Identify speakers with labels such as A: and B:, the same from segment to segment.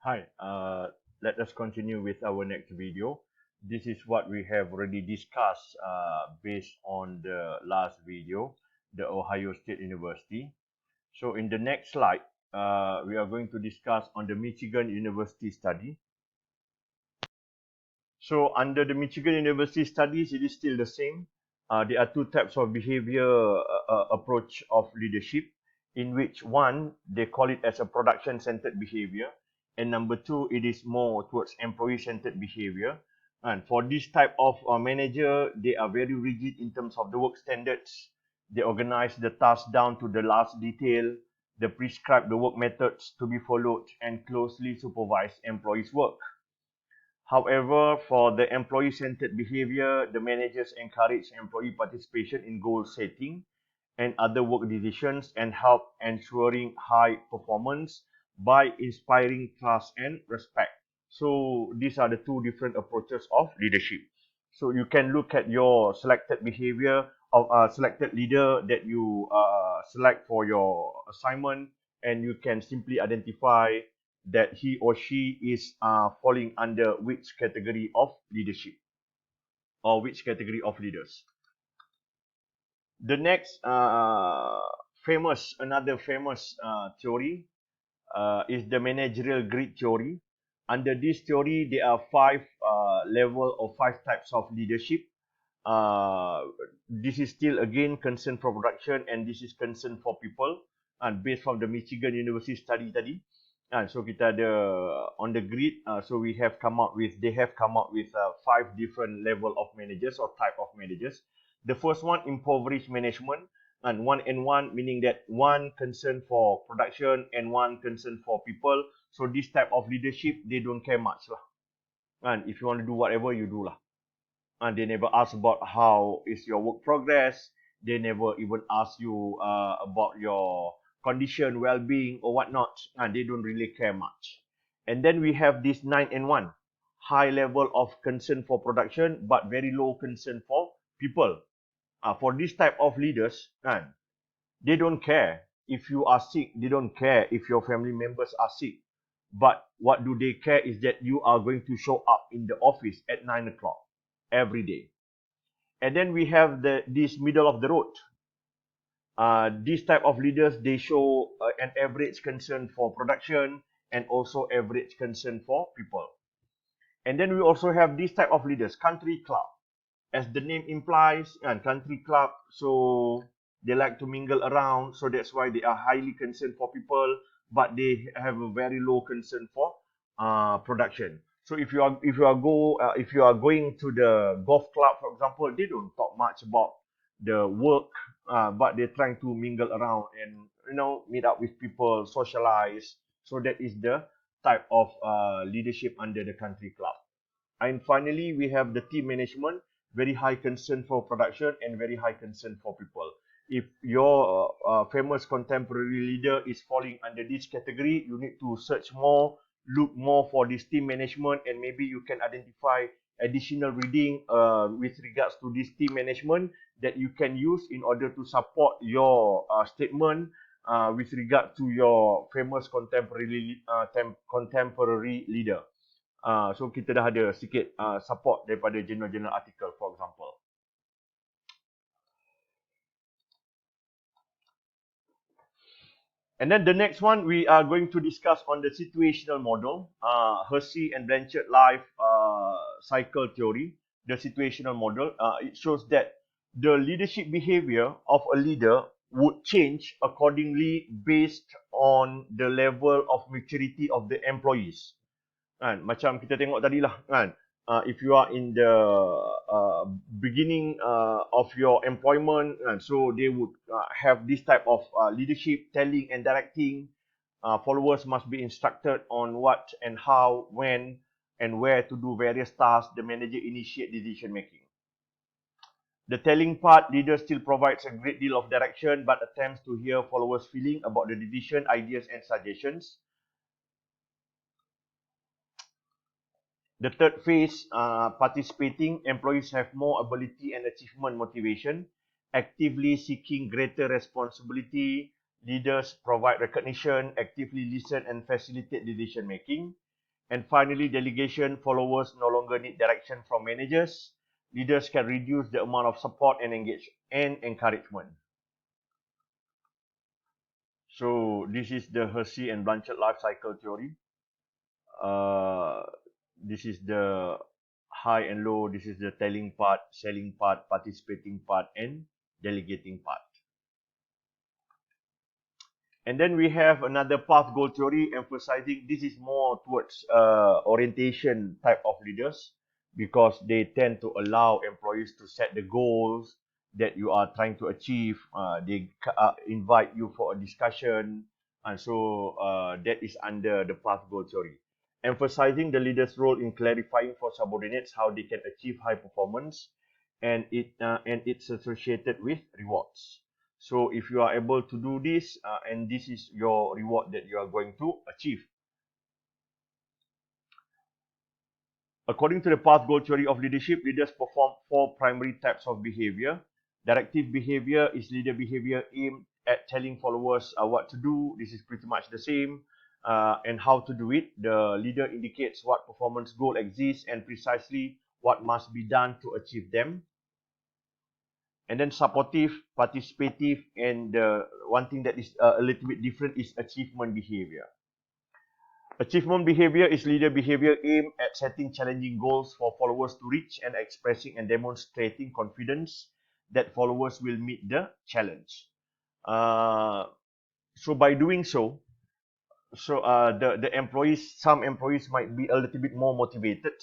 A: Hi, let us continue with our next video. This is what we have already discussed based on the last video, the Ohio State University. So in the next slide, we are going to discuss on the Michigan University study. So under the Michigan University studies, it is still the same. There are two types of behavior approach of leadership, in which one, they call it as a production-centered behavior, and number two, it is more towards employee-centered behavior. And for this type of manager, they are very rigid in terms of the work standards. They organize the task down to the last detail. They prescribe the work methods to be followed and closely supervise employees' work. However, for the employee-centered behavior, the managers encourage employee participation in goal setting and other work decisions and help ensuring high performance by inspiring trust and respect. So these are the two different approaches of leadership. So you can look at your selected behavior of a selected leader that you select for your assignment, and you can simply identify that he or she is falling under which category of leadership or which category of leaders. The next another famous theory is the managerial grid theory. Under this theory, there are five level or five types of leadership. This is still again concern for production, and this is concern for people, and based from the Michigan University study tadi. So kita ada on the grid, so they have come out with five different level of managers or type of managers. The first one, impoverished management, and one meaning that one concern for production and one concern for people. So this type of leadership, they don't care much lah. And if you want to do whatever, you do lah. And they never ask about how is your work progress. They never even ask you about your condition, well-being or whatnot, and they don't really care much. And then we have this 9 and 1, high level of concern for production but very low concern for people. For this type of leaders, they don't care if you are sick, they don't care if your family members are sick, but what do they care is that you are going to show up in the office at 9 o'clock every day. And then we have this middle of the road. This type of leaders, they show an average concern for production and also average concern for people. And then we also have this type of leaders, country club. As the name implies, and country club, so they like to mingle around, so that's why they are highly concerned for people, but they have a very low concern for production. So if you are going to the golf club, for example, they don't talk much about the work, but they're trying to mingle around and meet up with people, socialize. So that is the type of leadership under the country club. And finally, we have the team management, very high concern for production and very high concern for people. If your famous contemporary leader is falling under this category, you need to search more, look more for this team management, and maybe you can identify additional reading with regards to this team management that you can use in order to support your statement with regard to your famous contemporary leader. So kita dah ada sikit support daripada journal-journal article, for example. And then the next one, we are going to discuss on the situational model, Hersey and Blanchard life cycle theory, the situational model. It shows that the leadership behavior of a leader would change accordingly based on the level of maturity of the employees. Kan, macam kita tengok tadi lah kan, if you are in the beginning of your employment, so they would have this type of leadership, telling and directing. Followers must be instructed on what and how, when and where to do various tasks. The manager initiate decision making. The telling part, leader still provides a great deal of direction but attempts to hear followers' feeling about the decision, ideas and suggestions. The third phase, participating, employees have more ability and achievement motivation, actively seeking greater responsibility. Leaders provide recognition, actively listen and facilitate decision making. And finally, delegation. Followers no longer need direction from managers. Leaders can reduce the amount of support and encouragement. So this is the Hersey and Blanchard life cycle theory. This is the high and low. This is the telling part, selling part, participating part, and delegating part. And then we have another path goal theory, emphasizing this is more towards orientation type of leaders, because they tend to allow employees to set the goals that you are trying to achieve. They invite you for a discussion, and so that is under the path goal theory, emphasizing the leader's role in clarifying for subordinates how they can achieve high performance, and it's associated with rewards. So if you are able to do this, and this is your reward that you are going to achieve. According to the path goal theory of leadership, leaders perform 4 primary types of behavior. Directive behavior is leader behavior aimed at telling followers what to do. This is pretty much the same. And how to do it. The leader indicates what performance goal exists and precisely what must be done to achieve them. And then supportive, participative, and one thing that is a little bit different is achievement behavior. Achievement behavior is leader behavior aimed at setting challenging goals for followers to reach and expressing and demonstrating confidence that followers will meet the challenge. So by doing so, the employees, some employees might be a little bit more motivated,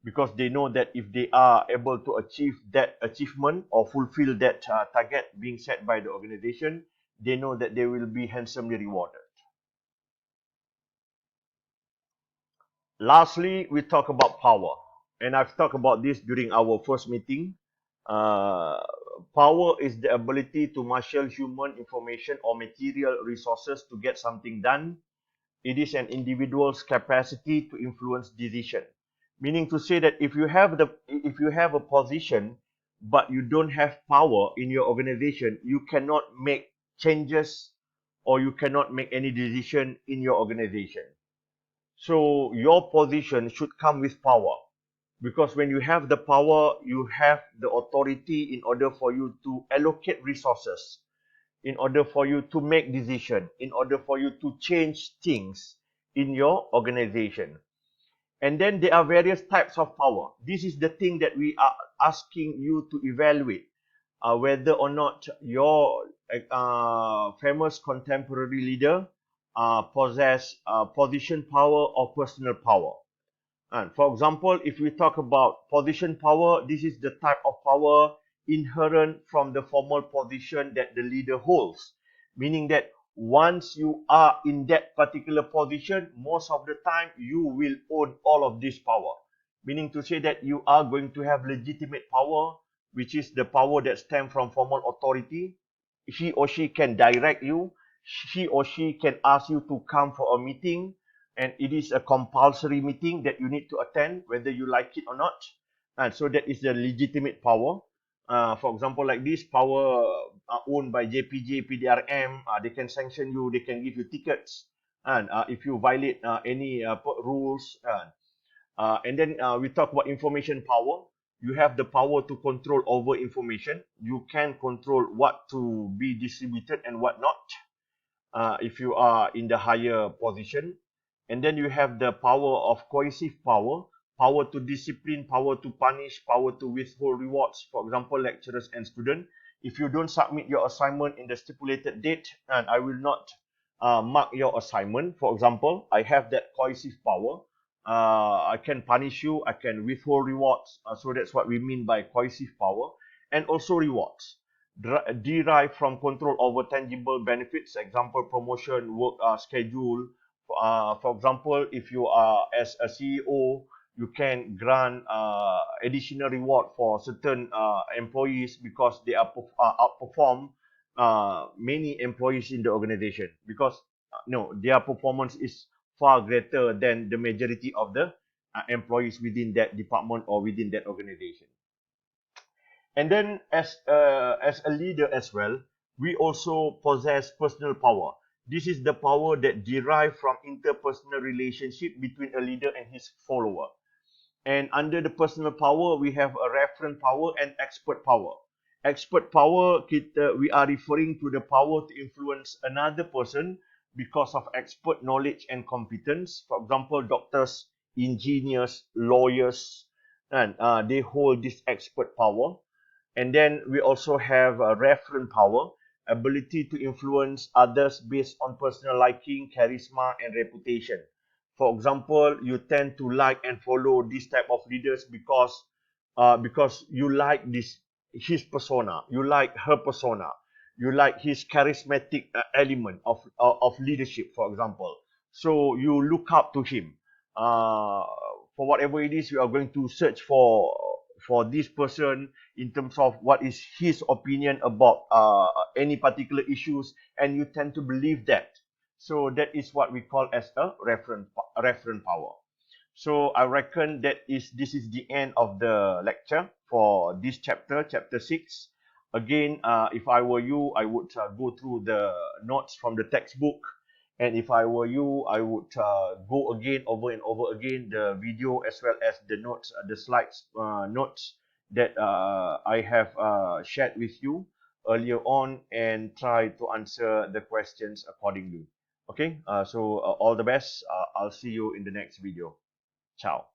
A: because they know that if they are able to achieve that achievement or fulfill that target being set by the organization, they know that they will be handsomely rewarded. Lastly, we talk about power. And I've talked about this during our first meeting. Power is the ability to marshal human information or material resources to get something done. It is an individual's capacity to influence decision. Meaning to say that if you have a position but you don't have power in your organization, you cannot make changes or you cannot make any decision in your organization. So your position should come with power, because when you have the power, you have the authority in order for you to allocate resources, in order for you to make decision, in order for you to change things in your organization. And then there are various types of power. This is the thing that we are asking you to evaluate, whether or not your famous contemporary leader possess position power or personal power. And for example, if we talk about position power, this is the type of power inherent from the formal position that the leader holds. Meaning that once you are in that particular position, most of the time you will own all of this power. Meaning to say that you are going to have legitimate power, which is the power that stems from formal authority. He or she can direct you. He or she can ask you to come for a meeting, and it is a compulsory meeting that you need to attend whether you like it or not. And so that is the legitimate power. For example, like this power owned by JPJ, PDRM, they can sanction you, they can give you tickets, and if you violate any rules. And then we talk about information power. You have the power to control over information. You can control what to be distributed and what not, if you are in the higher position. And then you have the power of coercive power, power to discipline, power to punish, power to withhold rewards. For example, lecturers and students. If you don't submit your assignment in the stipulated date, and I will not mark your assignment, for example, I have that coercive power. I can punish you, I can withhold rewards. So that's what we mean by coercive power. And also rewards derived from control over tangible benefits, example, promotion, work schedule. For example, if you are as a CEO, you can grant additional reward for certain employees because they are outperform many employees in the organization, because no, their performance is far greater than the majority of the employees within that department or within that organization. And then as a leader as well, we also possess personal power. This is the power that derives from interpersonal relationship between a leader and his follower. And under the personal power, we have a referent power and expert power. Expert power, we are referring to the power to influence another person because of expert knowledge and competence. For example, doctors, engineers, lawyers, and they hold this expert power. And then we also have a referent power, ability to influence others based on personal liking, charisma, and reputation. For example, you tend to like and follow this type of leaders because you like his persona, you like her persona, you like his charismatic element of leadership, for example. So you look up to him. For whatever it is, you are going to search for this person in terms of what is his opinion about any particular issues, and you tend to believe that. So that is what we call as a referent power. So I reckon this is the end of the lecture for this chapter, chapter 6. Again, if I were you, I would go through the notes from the textbook. And if I were you, I would go again, over and over again, the video as well as the notes, the slides notes that I have shared with you earlier on, and try to answer the questions accordingly. Okay, so all the best. I'll see you in the next video. Ciao.